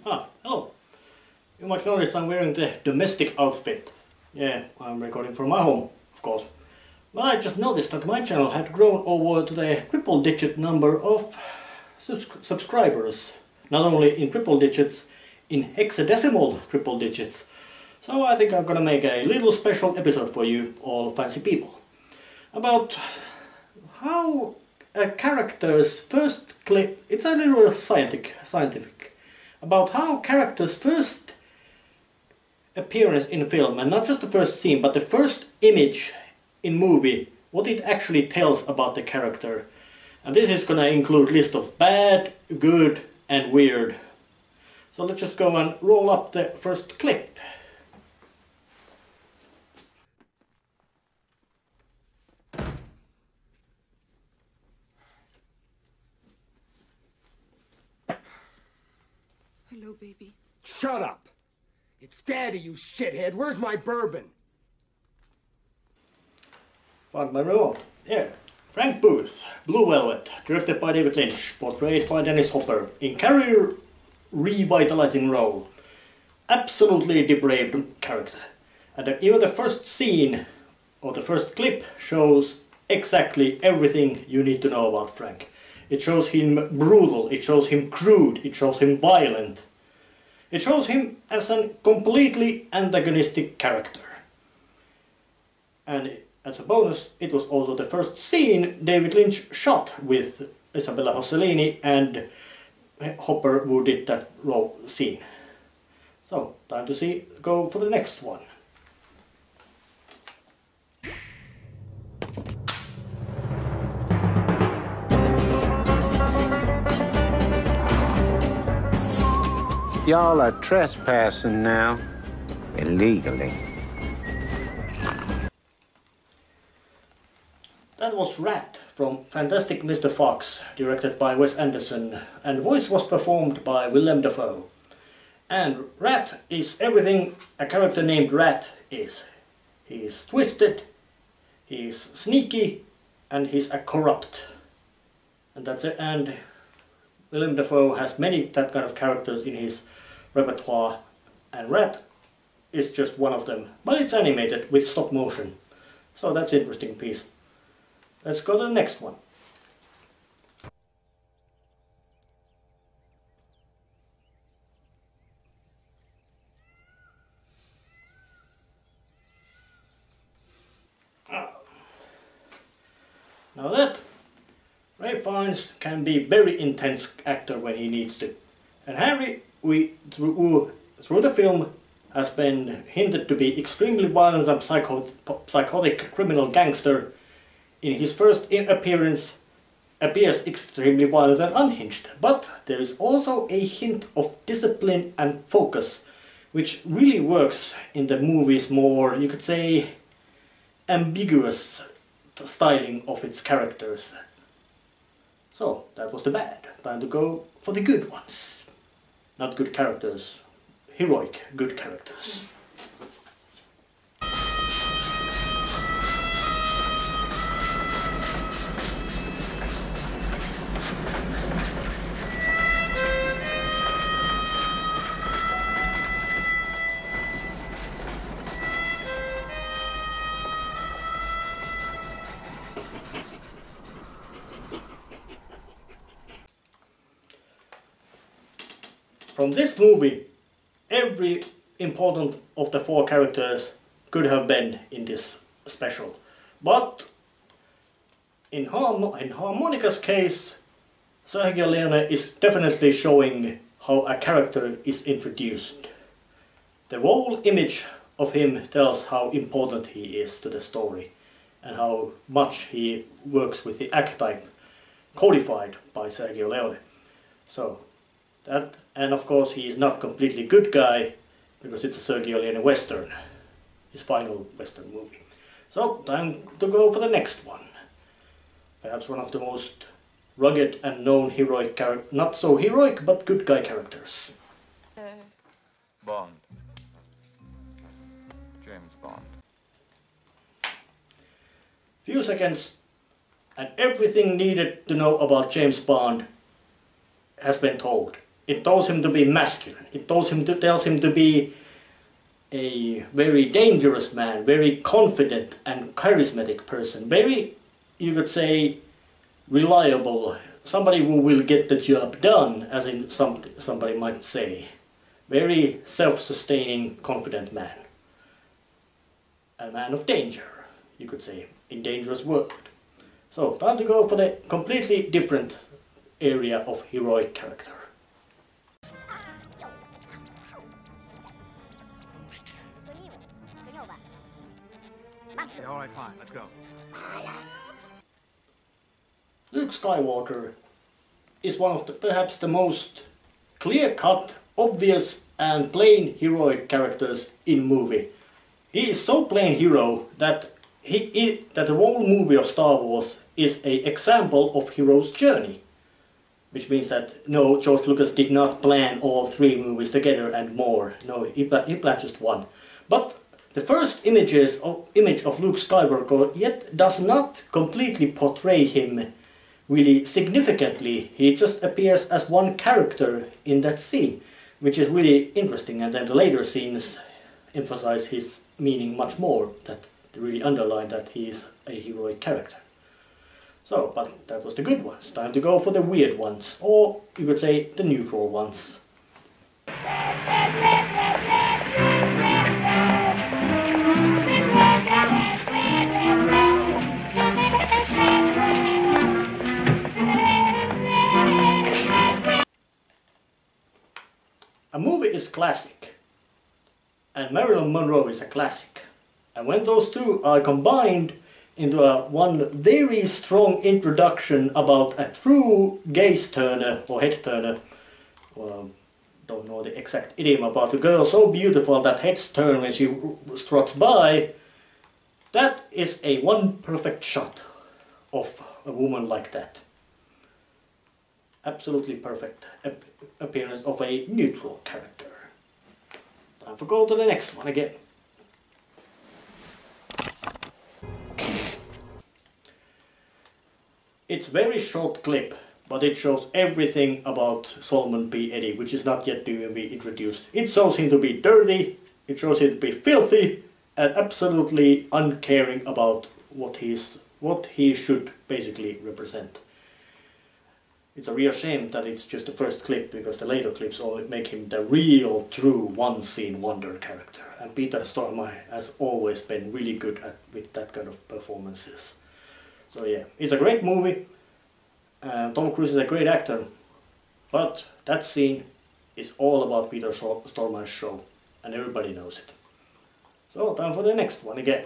Hello. You might notice I'm wearing the domestic outfit. Yeah, I'm recording from my home, of course. But I just noticed that my channel had grown over to the triple-digit number of subscribers. Not only in triple digits, in hexadecimal triple digits. So I think I'm gonna make a little special episode for you, all fancy people, about how a character's first clip, it's a little scientific, about how characters' first appearance in film, and not just the first scene, but the first image in movie, what it actually tells about the character. And this is gonna include list of bad, good and weird. So let's just go and roll up the first clip. Hello, baby. Shut up! It's Daddy, you shithead! Where's my bourbon? Found my remote. Yeah. Frank Booth, Blue Velvet, directed by David Lynch, portrayed by Dennis Hopper, in career revitalizing role. Absolutely depraved character. And even the first scene, or the first clip, shows exactly everything you need to know about Frank. It shows him brutal, it shows him crude, it shows him violent. It shows him as a completely antagonistic character. And as a bonus, it was also the first scene David Lynch shot with Isabella Rossellini and Hopper, who did that role scene. So, time to go for the next one. Y'all are trespassing now, illegally. That was Rat from Fantastic Mr. Fox, directed by Wes Anderson, and voice was performed by Willem Dafoe. And Rat is everything a character named Rat is. He's twisted, he's sneaky, and he's a corrupt. And that's it. And Willem Dafoe has many that kind of characters in his repertoire, and Rat is just one of them. But it's animated with stop motion, so that's an interesting piece. Let's go to the next one. Now that Ray Fiennes can be very intense actor when he needs to. And Harry, through the film, has been hinted to be extremely violent and psychotic criminal gangster. In his first appearance, appears extremely violent and unhinged. But there is also a hint of discipline and focus, which really works in the movie's more, you could say, ambiguous styling of its characters. So, that was the bad. Time to go for the good ones. Not good characters, heroic good characters. From this movie, every important of the four characters could have been in this special. But in Harmonica's case, Sergio Leone is definitely showing how a character is introduced. The whole image of him tells how important he is to the story and how much he works with the archetype codified by Sergio Leone. So that, and of course he is not completely good guy because it's a Sergio Leone western, his final western movie. So time to go for the next one. Perhaps one of the most rugged and known heroic not so heroic but good guy characters. Bond. James Bond. Few seconds and everything needed to know about James Bond has been told. It tells him to be masculine. It tells him to be a very dangerous man, very confident and charismatic person, very, you could say, reliable, somebody who will get the job done, as in somebody might say. Very self-sustaining, confident man. A man of danger, you could say, in dangerous world. So, time to go for the completely different area of heroic character. Okay, all right, fine, let's go. Luke Skywalker is one of perhaps the most clear-cut, obvious and plain heroic characters in movie. He is so plain hero that that the whole movie of Star Wars is an example of hero's journey. Which means that no, George Lucas did not plan all 3 movies together and more. No, he planned just one. But the first image of Luke Skywalker yet does not completely portray him really significantly. He just appears as one character in that scene, which is really interesting, and then the later scenes emphasize his meaning much more, that really underline that he is a heroic character. So, but that was the good ones. Time to go for the weird ones, or you could say the neutral ones. A movie is classic, and Marilyn Monroe is a classic. And when those two are combined into one very strong introduction about a true gaze turner or head turner, well, don't know the exact idiom about a girl so beautiful that heads turn when she struts by, that is one perfect shot of a woman like that. Absolutely perfect appearance of a neutral character. Time for go to the next one again. It's a very short clip, but it shows everything about Solomon P. Eddy, which is not yet to be introduced. It shows him to be dirty, it shows him to be filthy, and absolutely uncaring about what he should basically represent. It's a real shame that it's just the first clip, because the later clips only make him the real, true, one-scene wonder character. And Peter Stormare has always been really good with that kind of performances. So yeah, it's a great movie, and Tom Cruise is a great actor, but that scene is all about Peter Stormare's show, and everybody knows it. So, time for the next one again.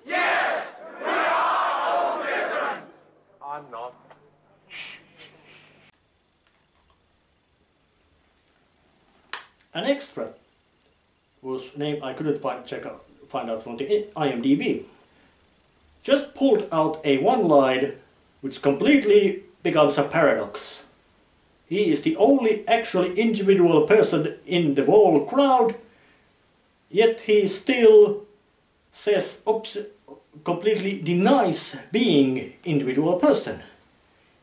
Yes! We are all different! I'm not. An extra whose name I couldn't find out from the IMDb just pulled out a one line which completely becomes a paradox. He is the only actually individual person in the whole crowd, yet he still says completely denies being individual person.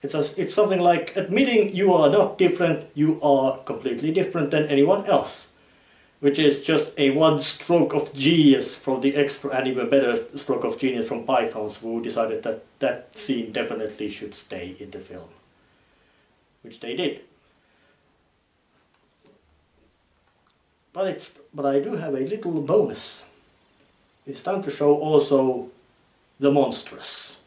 It's something like admitting you are not different, you are completely different than anyone else. Which is just a one stroke of genius from the extra, and even better stroke of genius from Pythons, who decided that that scene definitely should stay in the film. Which they did. But I do have a little bonus. It's time to show also the monstrous.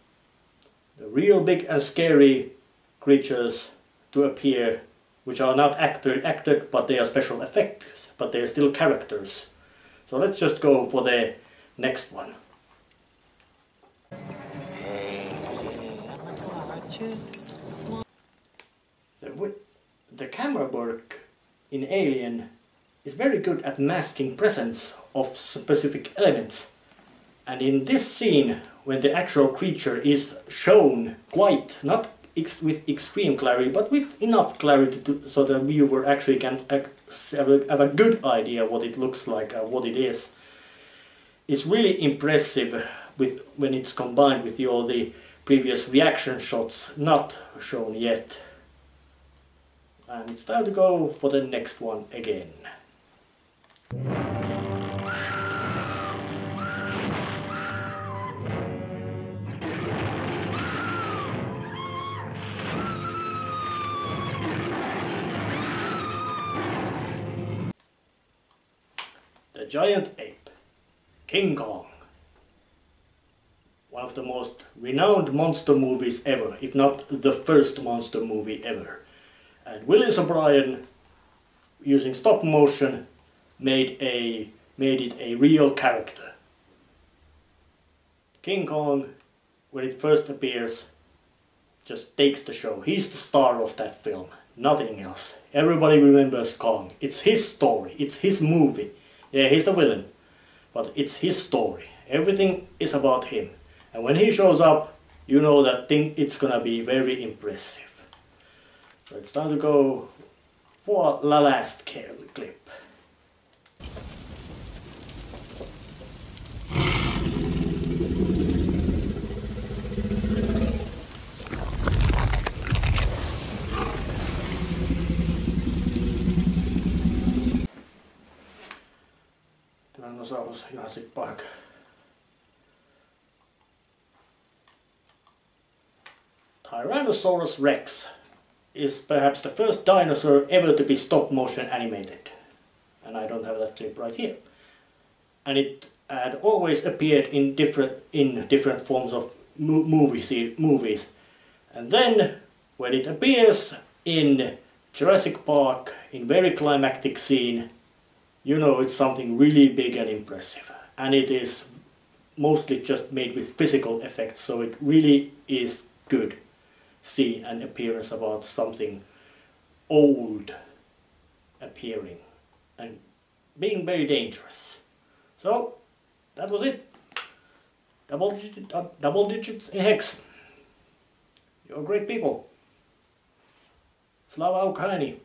The real big and scary creatures to appear, which are not acted, but they are special effects, but they are still characters. So let's just go for the next one. The camera work in Alien is very good at masking presence of specific elements. And in this scene, when the actual creature is shown quite, not with extreme clarity, but with enough clarity so the viewer actually can have a good idea what it looks like, what it is. It's really impressive when it's combined with all the previous reaction shots not shown yet. And it's time to go for the next one again. The giant ape, King Kong. One of the most renowned monster movies ever, if not the first monster movie ever. And Willis O'Brien, using stop motion, made it a real character. King Kong, when it first appears, just takes the show. He's the star of that film, nothing else. Everybody remembers Kong. It's his story, it's his movie. Yeah, he's the villain, but it's his story. Everything is about him. And when he shows up, you know that it's gonna be very impressive. So it's time to go for the last clip. Tyrannosaurus Jurassic Park. Tyrannosaurus Rex is perhaps the first dinosaur ever to be stop motion animated. And I don't have that clip right here. And it had always appeared in different forms of movies. And then when it appears in Jurassic Park in very climactic scene, you know it's something really big and impressive. And it is mostly just made with physical effects, so it really is good scene and appearance about something old appearing and being very dangerous. So that was it. Double digits in hex. You're great people. Slava Ukraini.